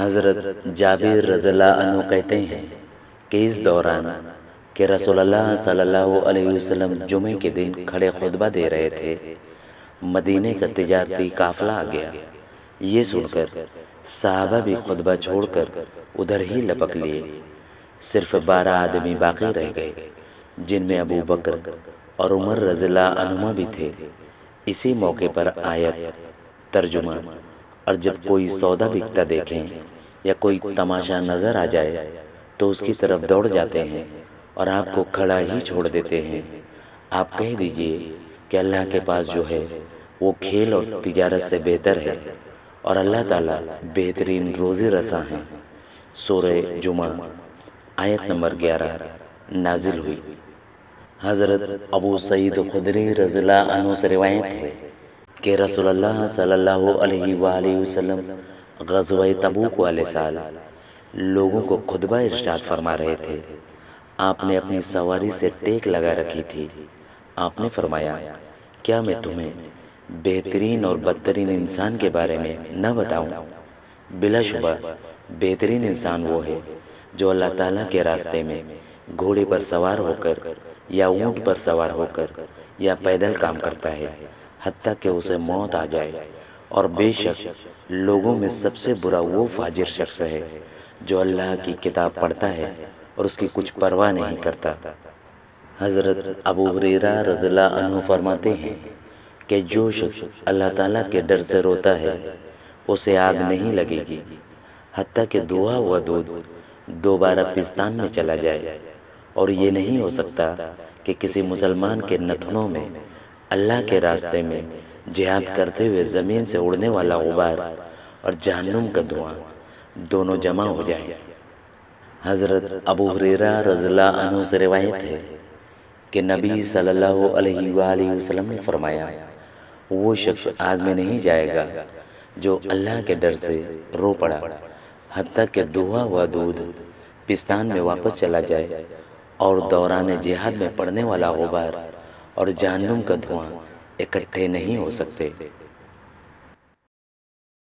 حضرت جابر رضی اللہ عنہ کہتے ہیں کہ اس دوران کہ رسول اللہ صلی اللہ علیہ وسلم جمعے کے دن کھڑے خطبہ دے رہے تھے، مدینے کا تجارتی قافلہ آ گیا۔ یہ سن کر صحابہ بھی خطبہ چھوڑ کر ادھر ہی لپک لیے۔ صرف 12 آدمی باقی رہ گئے، جن میں ابو بکر اور عمر رضی اللہ عنہما بھی تھے۔ اسی موقع پر آیت ترجمہ: اور جب کوئی سودا بکتا دیکھیں یا کوئی تماشا نظر آ جائے تو اس کی طرف دوڑ جاتے ہیں اور آپ کو کھڑا ہی چھوڑ دیتے ہیں۔ آپ کہہ دیجئے کہ اللہ کے پاس جو ہے وہ کھیل اور تجارت سے بہتر ہے، اور اللہ تعالیٰ بہترین روزی رساں ہیں۔ سورہ جمعہ آیت نمبر 11 نازل ہوئی۔ حضرت ابو سعید خدری رضی اللہ عنہ سے روایت ہے کہ رسول اللہ صلی اللہ علیہ وآلہ وسلم غزوہ تبوک والے سال لوگوں کو خطبہ ارشاد فرما رہے تھے۔ آپ نے اپنی سواری سے ٹیک لگا رکھی تھی۔ آپ نے فرمایا، کیا میں تمہیں بہترین اور بدترین انسان کے بارے میں نہ بتاؤں؟ بلا شبہ بہترین انسان وہ ہے جو اللہ تعالیٰ کے راستے میں گھوڑے پر سوار ہو کر یا اونٹ پر سوار ہو کر یا پیدل کام کرتا ہے حتیٰ کہ اسے موت آ جائے، اور بے شک لوگوں میں سب سے برا وہ فاجر شخص ہے جو اللہ کی کتاب پڑھتا ہے اور اس کی کچھ پرواہ نہیں کرتا۔ حضرت ابو ہریرہ رضی اللہ عنہ فرماتے ہیں کہ جو شخص اللہ تعالیٰ کے ڈر سے روتا ہے اسے آگ نہیں لگے گی حتیٰ کہ دھوا ہوا دودھ دوبارہ پستان میں چلا جائے، اور یہ نہیں ہو سکتا کہ کسی مسلمان کے نتنوں میں اللہ کے راستے میں جہاد کرتے ہوئے زمین سے اڑنے والا غبار اور جہنم کا دھواں دونوں جمع ہو جائیں۔ حضرت ابو ہریرہ رضی اللہ عنہ سے روایت ہے کہ نبی صلی اللہ علیہ وآلہ وسلم نے فرمایا، وہ شخص آگ میں نہیں جائے گا جو اللہ کے ڈر سے رو پڑا حتیٰ کہ دھوا ہوا دودھ پستان میں واپس چلا جائے اور دوران جہاد میں پڑنے والا غبار اور جہنم کا دھواں اکٹھے نہیں ہو سکتے۔